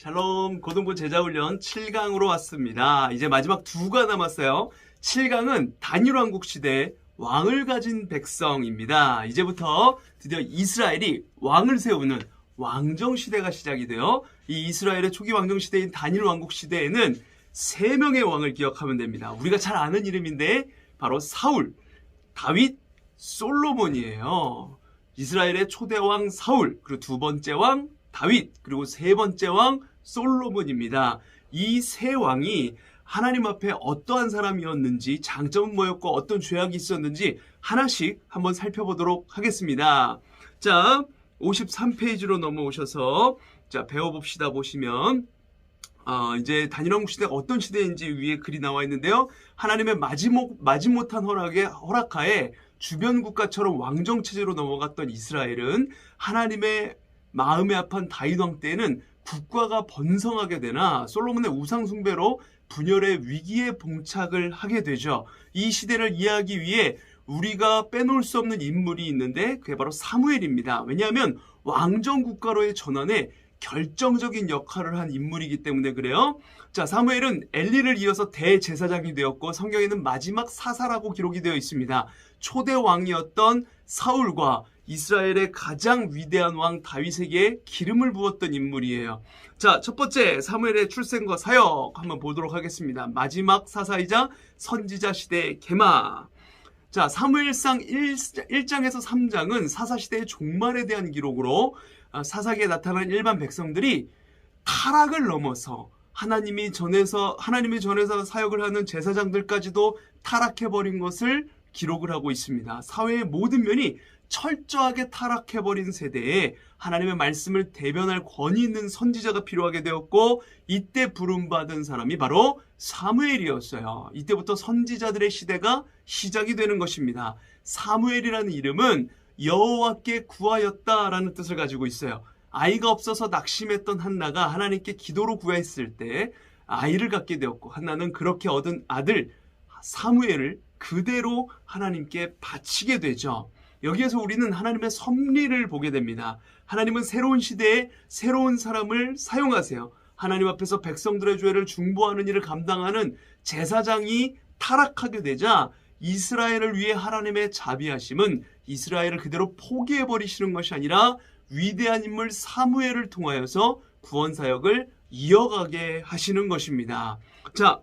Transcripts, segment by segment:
샬롬 고등부 제자훈련 7강으로 왔습니다. 이제 마지막 2가 남았어요. 7강은 단일왕국 시대 왕을 가진 백성입니다. 이제부터 드디어 이스라엘이 왕을 세우는 왕정시대가 시작이 돼요. 이 이스라엘의 초기 왕정시대인 단일왕국 시대에는 3명의 왕을 기억하면 됩니다. 우리가 잘 아는 이름인데 바로 사울, 다윗, 솔로몬이에요. 이스라엘의 초대왕 사울, 그리고 2번째 왕 다윗, 그리고 3번째 왕 솔로몬입니다. 이 3왕이 하나님 앞에 어떠한 사람이었는지, 장점은 뭐였고 어떤 죄악이 있었는지 하나씩 한번 살펴보도록 하겠습니다. 자, 53페이지로 넘어오셔서 자, 배워봅시다. 보시면 이제 단일왕국 시대가 어떤 시대인지 위에 글이 나와 있는데요. 하나님의 마지못한 허락하에 주변 국가처럼 왕정체제로 넘어갔던 이스라엘은 하나님의 마음에 합한 다윗 왕 때에는 국가가 번성하게 되나 솔로몬의 우상 숭배로 분열의 위기에 봉착을 하게 되죠. 이 시대를 이해하기 위해 우리가 빼놓을 수 없는 인물이 있는데 그게 바로 사무엘입니다. 왜냐하면 왕정 국가로의 전환에 결정적인 역할을 한 인물이기 때문에 그래요. 자, 사무엘은 엘리를 이어서 대제사장이 되었고 성경에는 마지막 사사라고 기록이 되어 있습니다. 초대 왕이었던 사울과 이스라엘의 가장 위대한 왕 다윗에게 기름을 부었던 인물이에요. 자, 첫 번째 사무엘의 출생과 사역 한번 보도록 하겠습니다. 마지막 사사이자 선지자 시대의 개막. 자, 사무엘상 1장에서 3장은 사사시대의 종말에 대한 기록으로 사사기에 나타난 일반 백성들이 타락을 넘어서 하나님의 전에서 사역을 하는 제사장들까지도 타락해버린 것을 기록을 하고 있습니다. 사회의 모든 면이 철저하게 타락해버린 세대에 하나님의 말씀을 대변할 권위 있는 선지자가 필요하게 되었고 이때 부름받은 사람이 바로 사무엘이었어요. 이때부터 선지자들의 시대가 시작이 되는 것입니다. 사무엘이라는 이름은 여호와께 구하였다라는 뜻을 가지고 있어요. 아이가 없어서 낙심했던 한나가 하나님께 기도로 구했을 때 아이를 갖게 되었고 한나는 그렇게 얻은 아들 사무엘을 그대로 하나님께 바치게 되죠. 여기에서 우리는 하나님의 섭리를 보게 됩니다. 하나님은 새로운 시대에 새로운 사람을 사용하세요. 하나님 앞에서 백성들의 죄를 중보하는 일을 감당하는 제사장이 타락하게 되자 이스라엘을 위해 하나님의 자비하심은 이스라엘을 그대로 포기해버리시는 것이 아니라 위대한 인물 사무엘을 통하여서 구원사역을 이어가게 하시는 것입니다. 자,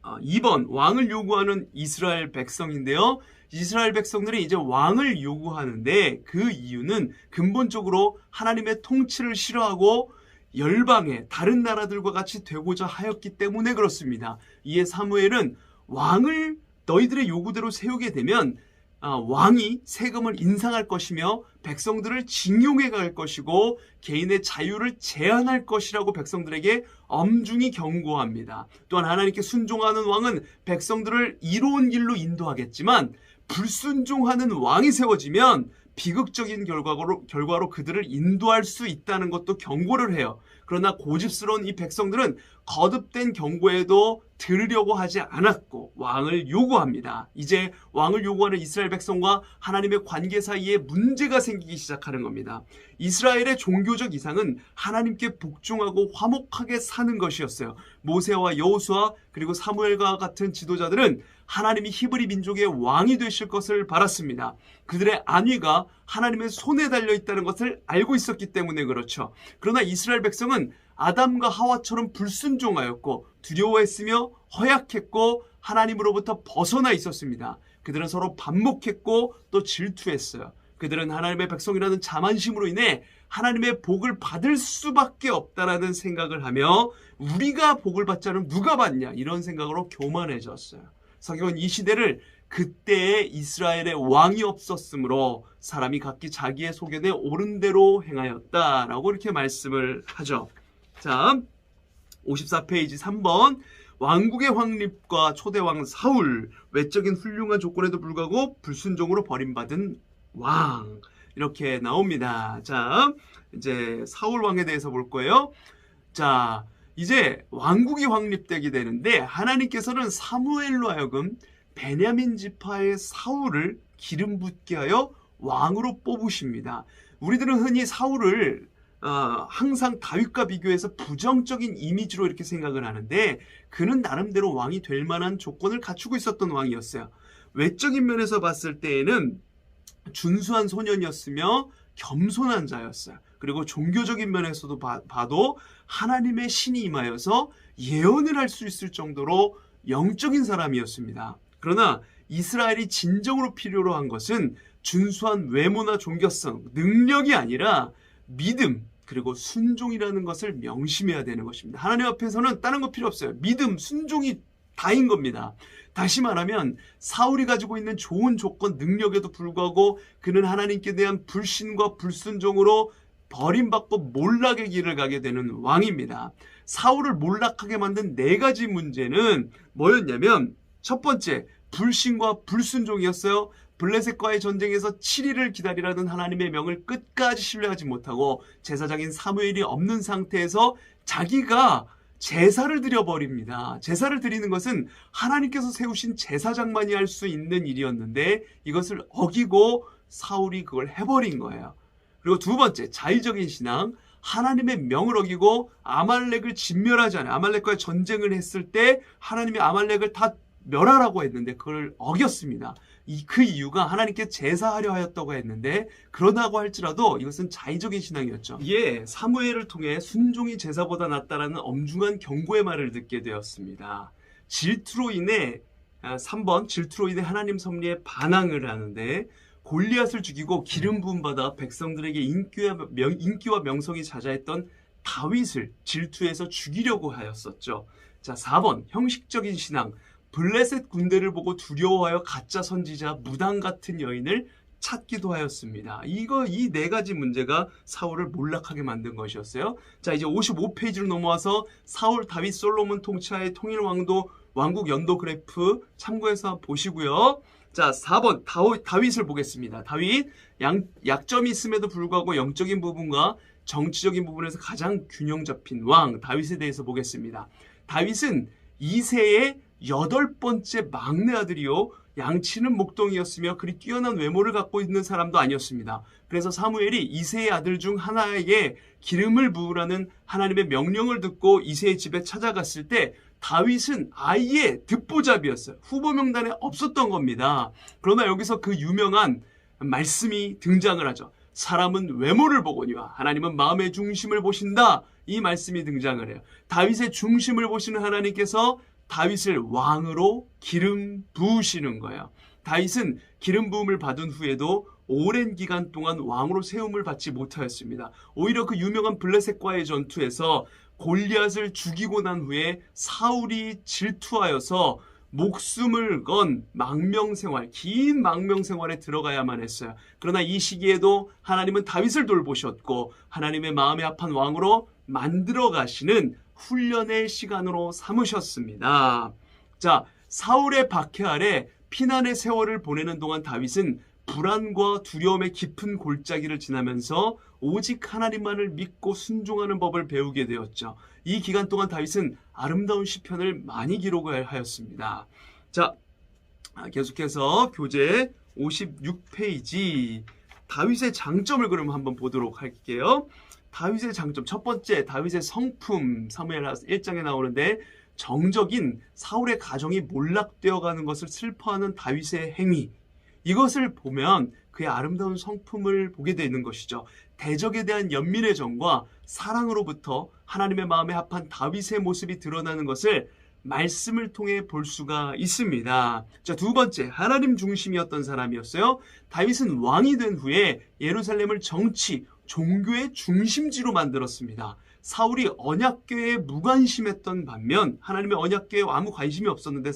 2번 왕을 요구하는 이스라엘 백성인데요. 이스라엘 백성들이 이제 왕을 요구하는데 그 이유는 근본적으로 하나님의 통치를 싫어하고 열방의 다른 나라들과 같이 되고자 하였기 때문에 그렇습니다. 이에 사무엘은 왕을 너희들의 요구대로 세우게 되면 왕이 세금을 인상할 것이며 백성들을 징용해 갈 것이고 개인의 자유를 제한할 것이라고 백성들에게 엄중히 경고합니다. 또한 하나님께 순종하는 왕은 백성들을 이로운 길로 인도하겠지만 불순종하는 왕이 세워지면 비극적인 결과로 그들을 인도할 수 있다는 것도 경고를 해요. 그러나 고집스러운 이 백성들은 거듭된 경고에도 들으려고 하지 않았고 왕을 요구합니다. 이제 왕을 요구하는 이스라엘 백성과 하나님의 관계 사이에 문제가 생기기 시작하는 겁니다. 이스라엘의 종교적 이상은 하나님께 복종하고 화목하게 사는 것이었어요. 모세와 여호수아 그리고 사무엘과 같은 지도자들은 하나님이 히브리 민족의 왕이 되실 것을 바랐습니다. 그들의 안위가 하나님의 손에 달려있다는 것을 알고 있었기 때문에 그렇죠. 그러나 이스라엘 백성은 아담과 하와처럼 불순종하였고 두려워했으며 허약했고 하나님으로부터 벗어나 있었습니다. 그들은 서로 반목했고 또 질투했어요. 그들은 하나님의 백성이라는 자만심으로 인해 하나님의 복을 받을 수밖에 없다라는 생각을 하며 우리가 복을 받자는 누가 받냐 이런 생각으로 교만해졌어요. 성경은 이 시대를 그때의 이스라엘의 왕이 없었으므로 사람이 각기 자기의 소견에 옳은 대로 행하였다라고 이렇게 말씀을 하죠. 자, 54페이지 3번 왕국의 확립과 초대왕 사울 외적인 훌륭한 조건에도 불구하고 불순종으로 버림받은 왕 이렇게 나옵니다. 자, 이제 사울 왕에 대해서 볼 거예요. 자, 이제 왕국이 확립되게 되는데 하나님께서는 사무엘로 하여금 베냐민 지파의 사울을 기름 붓게 하여 왕으로 뽑으십니다. 우리들은 흔히 사울을 항상 다윗과 비교해서 부정적인 이미지로 이렇게 생각을 하는데 그는 나름대로 왕이 될 만한 조건을 갖추고 있었던 왕이었어요. 외적인 면에서 봤을 때에는 준수한 소년이었으며 겸손한 자였어요. 그리고 종교적인 면에서도 봐도 하나님의 신이 임하여서 예언을 할 수 있을 정도로 영적인 사람이었습니다. 그러나 이스라엘이 진정으로 필요로 한 것은 준수한 외모나 종교성, 능력이 아니라 믿음, 그리고 순종이라는 것을 명심해야 되는 것입니다. 하나님 앞에서는 다른 거 필요 없어요. 믿음, 순종이 다인 겁니다. 다시 말하면 사울이 가지고 있는 좋은 조건, 능력에도 불구하고 그는 하나님께 대한 불신과 불순종으로 버림받고 몰락의 길을 가게 되는 왕입니다. 사울을 몰락하게 만든 4가지 문제는 뭐였냐면 첫 번째, 불신과 불순종이었어요. 블레셋과의 전쟁에서 7일을 기다리라는 하나님의 명을 끝까지 신뢰하지 못하고 제사장인 사무엘이 없는 상태에서 자기가 제사를 드려버립니다. 제사를 드리는 것은 하나님께서 세우신 제사장만이 할 수 있는 일이었는데 이것을 어기고 사울이 그걸 해버린 거예요. 그리고 두 번째, 자의적인 신앙. 하나님의 명을 어기고 아말렉을 진멸하지 않아요. 아말렉과의 전쟁을 했을 때 하나님이 아말렉을 다 멸하라고 했는데 그걸 어겼습니다. 그 이유가 하나님께 제사하려 하였다고 했는데 그러다고 할지라도 이것은 자의적인 신앙이었죠. 이에 사무엘을 통해 순종이 제사보다 낫다라는 엄중한 경고의 말을 듣게 되었습니다. 질투로 인해 3번 질투로 인해 하나님 섭리에 반항을 하는데 골리앗을 죽이고 기름 부음 받아 백성들에게 인기와 명성이 자자했던 다윗을 질투해서 죽이려고 하였었죠. 자, 4번 형식적인 신앙. 블레셋 군대를 보고 두려워하여 가짜 선지자 무당 같은 여인을 찾기도 하였습니다. 이 4가지 문제가 사울을 몰락하게 만든 것이었어요. 자, 이제 55페이지로 넘어와서 사울, 다윗, 솔로몬 통치하의 통일왕도 왕국 연도 그래프 참고해서 보시고요. 자, 4번 다윗을 보겠습니다. 다윗 약점이 있음에도 불구하고 영적인 부분과 정치적인 부분에서 가장 균형 잡힌 왕 다윗에 대해서 보겠습니다. 다윗은 2세의 8번째 막내 아들이요 양치는 목동이었으며 그리 뛰어난 외모를 갖고 있는 사람도 아니었습니다. 그래서 사무엘이 2세의 아들 중 하나에게 기름을 부으라는 하나님의 명령을 듣고 2세의 집에 찾아갔을 때 다윗은 아예 듣보잡이었어요. 후보 명단에 없었던 겁니다. 그러나 여기서 그 유명한 말씀이 등장을 하죠. 사람은 외모를 보거니와 하나님은 마음의 중심을 보신다. 이 말씀이 등장을 해요. 다윗의 중심을 보시는 하나님께서 다윗을 왕으로 기름 부으시는 거예요. 다윗은 기름 부음을 받은 후에도 오랜 기간 동안 왕으로 세움을 받지 못하였습니다. 오히려 그 유명한 블레셋과의 전투에서 골리앗을 죽이고 난 후에 사울이 질투하여서 목숨을 건 망명생활, 긴 망명생활에 들어가야만 했어요. 그러나 이 시기에도 하나님은 다윗을 돌보셨고 하나님의 마음에 합한 왕으로 만들어 가시는 훈련의 시간으로 삼으셨습니다. 자, 사울의 박해 아래 피난의 세월을 보내는 동안 다윗은 불안과 두려움의 깊은 골짜기를 지나면서 오직 하나님만을 믿고 순종하는 법을 배우게 되었죠. 이 기간 동안 다윗은 아름다운 시편을 많이 기록을 하였습니다. 자, 계속해서 교재 56페이지 다윗의 장점을 그럼 한번 보도록 할게요. 다윗의 장점, 첫 번째 다윗의 성품, 사무엘 1장에 나오는데 정적인 사울의 가정이 몰락되어 가는 것을 슬퍼하는 다윗의 행위, 이것을 보면 그의 아름다운 성품을 보게 되는 것이죠. 대적에 대한 연민의 정과 사랑으로부터 하나님의 마음에 합한 다윗의 모습이 드러나는 것을 말씀을 통해 볼 수가 있습니다. 자, 두 번째, 하나님 중심이었던 사람이었어요. 다윗은 왕이 된 후에 예루살렘을 정치, 종교의 중심지로 만들었습니다. 사울이 언약궤에 무관심했던 반면 하나님의 언약궤에 아무 관심이 없었는데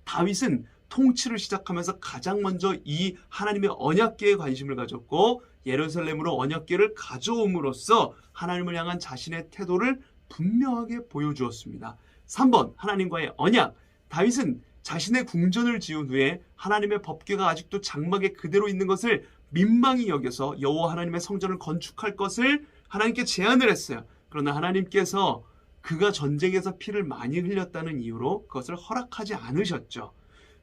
다윗은 통치를 시작하면서 가장 먼저 이 하나님의 언약궤에 관심을 가졌고 예루살렘으로 언약궤를 가져옴으로써 하나님을 향한 자신의 태도를 분명하게 보여주었습니다. 3번, 하나님과의 언약. 다윗은 자신의 궁전을 지은 후에 하나님의 법궤가 아직도 장막에 그대로 있는 것을 민망히 여겨서 여호와 하나님의 성전을 건축할 것을 하나님께 제안을 했어요. 그러나 하나님께서 그가 전쟁에서 피를 많이 흘렸다는 이유로 그것을 허락하지 않으셨죠.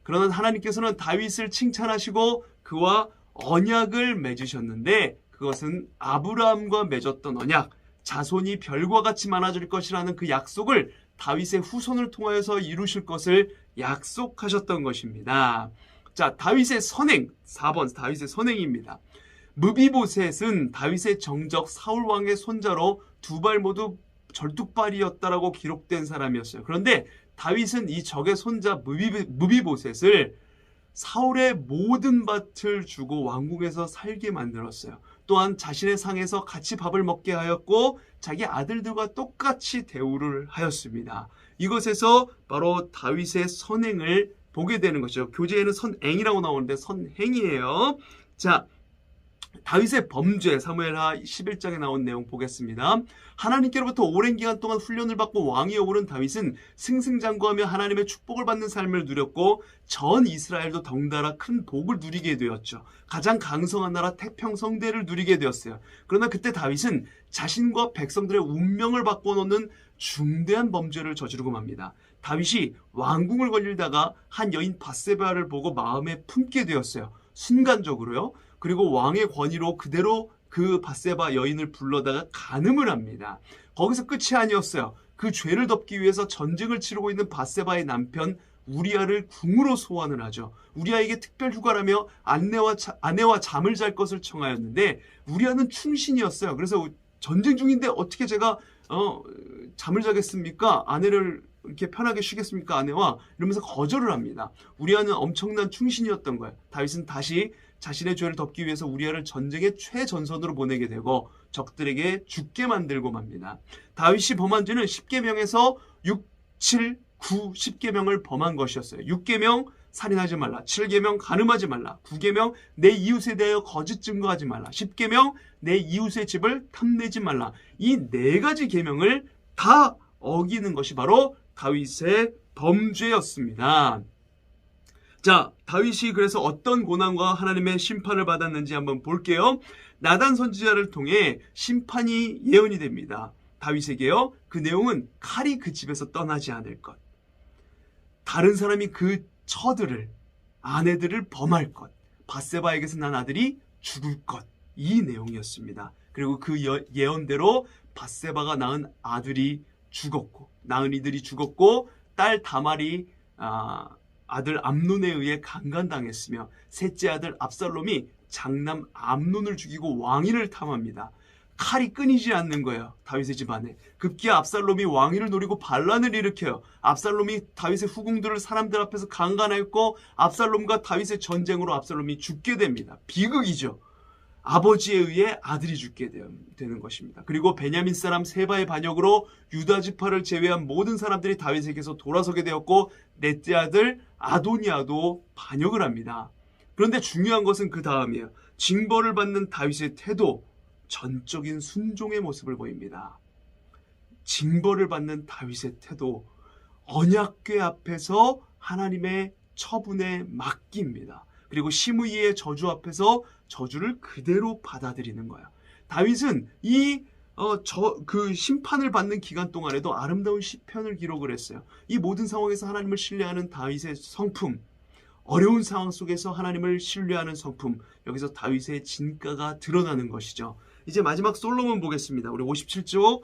그러나 하나님께서는 다윗을 칭찬하시고 그와 언약을 맺으셨는데 그것은 아브라함과 맺었던 언약, 자손이 별과 같이 많아질 것이라는 그 약속을 다윗의 후손을 통하여서 이루실 것을 약속하셨던 것입니다. 자, 다윗의 선행, 4번 다윗의 선행입니다. 무비보셋은 다윗의 정적 사울 왕의 손자로 두 발 모두 절뚝발이었다라고 기록된 사람이었어요. 그런데 다윗은 이 적의 손자 무비보셋을 사울의 모든 밭을 주고 왕궁에서 살게 만들었어요. 또한 자신의 상에서 같이 밥을 먹게 하였고 자기 아들들과 똑같이 대우를 하였습니다. 이것에서 바로 다윗의 선행을 보게 되는 것이죠. 교재에는 선행이라고 나오는데 선행이에요. 자, 다윗의 범죄, 사무엘하 11장에 나온 내용 보겠습니다. 하나님께로부터 오랜 기간 동안 훈련을 받고 왕위에 오른 다윗은 승승장구하며 하나님의 축복을 받는 삶을 누렸고 전 이스라엘도 덩달아 큰 복을 누리게 되었죠. 가장 강성한 나라 태평성대를 누리게 되었어요. 그러나 그때 다윗은 자신과 백성들의 운명을 바꿔놓는 중대한 범죄를 저지르고 맙니다. 다윗이 왕궁을 걸리다가 한 여인 밧세바를 보고 마음에 품게 되었어요. 순간적으로요. 그리고 왕의 권위로 그대로 그 밧세바 여인을 불러다가 간음을 합니다. 거기서 끝이 아니었어요. 그 죄를 덮기 위해서 전쟁을 치르고 있는 밧세바의 남편 우리아를 궁으로 소환을 하죠. 우리아에게 특별 휴가라며 아내와 잠을 잘 것을 청하였는데 우리아는 충신이었어요. 그래서 전쟁 중인데 어떻게 제가 잠을 자겠습니까? 아내를 이렇게 편하게 쉬겠습니까? 아내와 이러면서 거절을 합니다. 우리아는 엄청난 충신이었던 거예요. 다윗은 다시 자신의 죄를 덮기 위해서 우리아를 전쟁의 최전선으로 보내게 되고 적들에게 죽게 만들고 맙니다. 다윗이 범한 죄는 10계명에서 6, 7, 9, 10계명을 범한 것이었어요. 6계명 살인하지 말라, 7계명 간음하지 말라, 9계명 내 이웃에 대하여 거짓 증거하지 말라, 10계명 내 이웃의 집을 탐내지 말라. 이 4가지 계명을 다 어기는 것이 바로 다윗의 범죄였습니다. 자, 다윗이 그래서 어떤 고난과 하나님의 심판을 받았는지 한번 볼게요. 나단 선지자를 통해 심판이 예언이 됩니다. 다윗에게요. 그 내용은 칼이 그 집에서 떠나지 않을 것, 다른 사람이 그 처들을, 아내들을 범할 것, 밧세바에게서 난 아들이 죽을 것, 이 내용이었습니다. 그리고 그 예언대로 밧세바가 낳은 아들이 죽었고, 낳은 이들이 죽었고, 딸 다말이 아들 암논에 의해 강간당했으며 셋째 아들 압살롬이 장남 암논을 죽이고 왕위를 탐합니다. 칼이 끊이지 않는 거예요. 다윗의 집안에. 급기야 압살롬이 왕위를 노리고 반란을 일으켜요. 압살롬이 다윗의 후궁들을 사람들 앞에서 강간하였고 압살롬과 다윗의 전쟁으로 압살롬이 죽게 됩니다. 비극이죠. 아버지에 의해 아들이 죽게 되는 것입니다. 그리고 베냐민 사람 세바의 반역으로 유다 지파를 제외한 모든 사람들이 다윗에게서 돌아서게 되었고 넷째 아들 아도니아도 반역을 합니다. 그런데 중요한 것은 그 다음이에요. 징벌을 받는 다윗의 태도, 전적인 순종의 모습을 보입니다. 징벌을 받는 다윗의 태도, 언약궤 앞에서 하나님의 처분에 맡깁니다. 그리고 시므이의 저주 앞에서 저주를 그대로 받아들이는 거야. 다윗은 그 심판을 받는 기간 동안에도 아름다운 시편을 기록을 했어요. 이 모든 상황에서 하나님을 신뢰하는 다윗의 성품, 어려운 상황 속에서 하나님을 신뢰하는 성품, 여기서 다윗의 진가가 드러나는 것이죠. 이제 마지막 솔로몬 보겠습니다. 우리 57쪽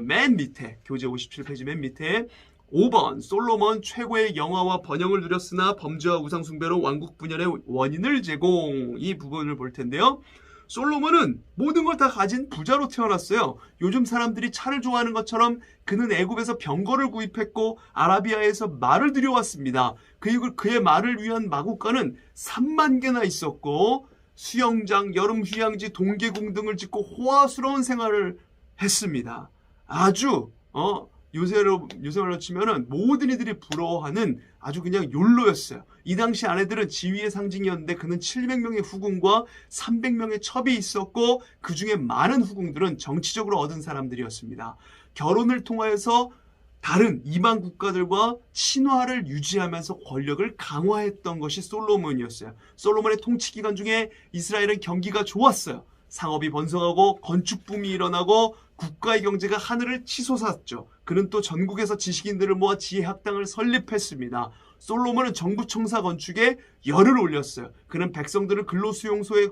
맨 밑에, 교재 57페이지 맨 밑에 5번 솔로몬 최고의 영화와 번영을 누렸으나 범죄와 우상숭배로 왕국 분열의 원인을 제공, 이 부분을 볼 텐데요. 솔로몬은 모든 걸 다 가진 부자로 태어났어요. 요즘 사람들이 차를 좋아하는 것처럼 그는 애굽에서 병거를 구입했고 아라비아에서 말을 들여왔습니다. 그리고 그의 말을 위한 마구간은 3만 개나 있었고 수영장, 여름 휴양지, 동계궁 등을 짓고 호화스러운 생활을 했습니다. 아주 요새말로 치면은 모든 이들이 부러워하는 아주 그냥 욜로였어요. 이 당시 아내들은 지위의 상징이었는데 그는 700명의 후궁과 300명의 첩이 있었고 그 중에 많은 후궁들은 정치적으로 얻은 사람들이었습니다. 결혼을 통하여서 다른 이방 국가들과 친화를 유지하면서 권력을 강화했던 것이 솔로몬이었어요. 솔로몬의 통치 기간 중에 이스라엘은 경기가 좋았어요. 상업이 번성하고 건축 붐이 일어나고 국가의 경제가 하늘을 치솟았죠. 그는 또 전국에서 지식인들을 모아 지혜학당을 설립했습니다. 솔로몬은 정부 청사 건축에 열을 올렸어요. 그는 백성들을 근로수용소에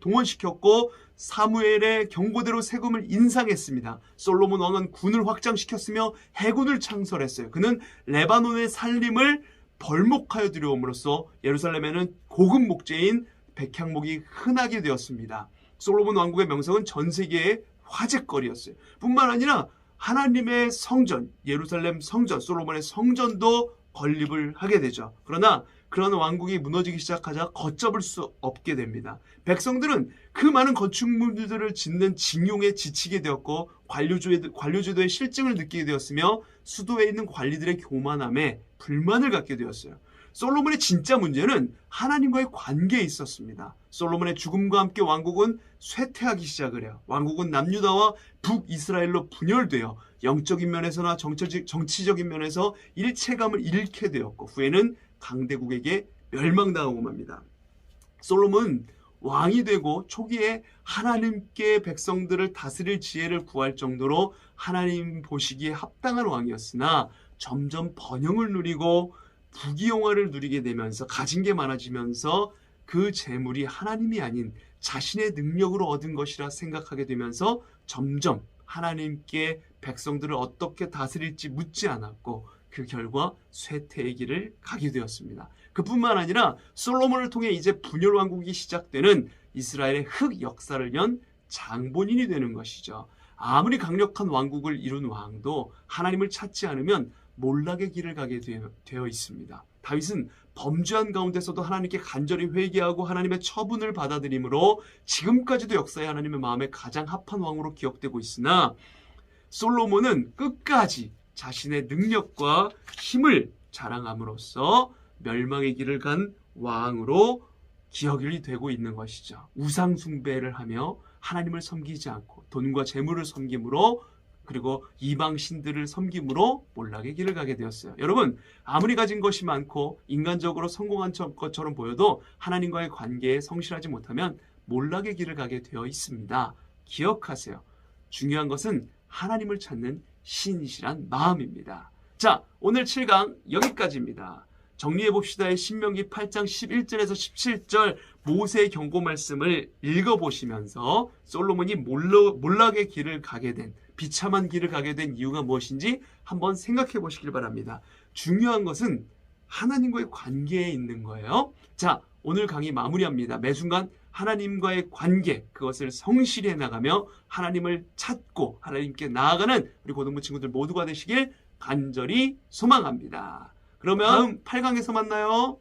동원시켰고 사무엘의 경고대로 세금을 인상했습니다. 솔로몬 왕은 군을 확장시켰으며 해군을 창설했어요. 그는 레바논의 산림을 벌목하여 들여옴으로써 예루살렘에는 고급 목재인 백향목이 흔하게 되었습니다. 솔로몬 왕국의 명성은 전 세계의 화제거리였어요. 뿐만 아니라 하나님의 성전, 예루살렘 성전, 솔로몬의 성전도 건립을 하게 되죠. 그러나 그런 왕국이 무너지기 시작하자 걷잡을 수 없게 됩니다. 백성들은 그 많은 건축물들을 짓는 징용에 지치게 되었고 관료제도의 실증을 느끼게 되었으며 수도에 있는 관리들의 교만함에 불만을 갖게 되었어요. 솔로몬의 진짜 문제는 하나님과의 관계에 있었습니다. 솔로몬의 죽음과 함께 왕국은 쇠퇴하기 시작을 해요. 왕국은 남유다와 북이스라엘로 분열되어 영적인 면에서나 정치적인 면에서 일체감을 잃게 되었고 후에는 강대국에게 멸망당하고 맙니다. 솔로몬은 왕이 되고 초기에 하나님께 백성들을 다스릴 지혜를 구할 정도로 하나님 보시기에 합당한 왕이었으나 점점 번영을 누리고 부귀영화를 누리게 되면서 가진 게 많아지면서 그 재물이 하나님이 아닌 자신의 능력으로 얻은 것이라 생각하게 되면서 점점 하나님께 백성들을 어떻게 다스릴지 묻지 않았고 그 결과 쇠퇴의 길을 가게 되었습니다. 그뿐만 아니라 솔로몬을 통해 이제 분열 왕국이 시작되는 이스라엘의 흑 역사를 연 장본인이 되는 것이죠. 아무리 강력한 왕국을 이룬 왕도 하나님을 찾지 않으면 몰락의 길을 가게 되어 있습니다. 다윗은 범죄한 가운데서도 하나님께 간절히 회개하고 하나님의 처분을 받아들이므로 지금까지도 역사에 하나님의 마음에 가장 합한 왕으로 기억되고 있으나 솔로몬은 끝까지 자신의 능력과 힘을 자랑함으로써 멸망의 길을 간 왕으로 기억이 되고 있는 것이죠. 우상 숭배를 하며 하나님을 섬기지 않고 돈과 재물을 섬김으로 그리고 이방 신들을 섬김으로 몰락의 길을 가게 되었어요. 여러분, 아무리 가진 것이 많고 인간적으로 성공한 것처럼 보여도 하나님과의 관계에 성실하지 못하면 몰락의 길을 가게 되어 있습니다. 기억하세요. 중요한 것은 하나님을 찾는 신실한 마음입니다. 자, 오늘 7강 여기까지입니다. 정리해봅시다의 신명기 8장 11절에서 17절 모세의 경고 말씀을 읽어보시면서 솔로몬이 몰락의 길을 가게 된, 비참한 길을 가게 된 이유가 무엇인지 한번 생각해 보시길 바랍니다. 중요한 것은 하나님과의 관계에 있는 거예요. 자, 오늘 강의 마무리합니다. 매 순간 하나님과의 관계, 그것을 성실히 해나가며 하나님을 찾고 하나님께 나아가는 우리 고등부 친구들 모두가 되시길 간절히 소망합니다. 그러면 다음 8강에서 만나요.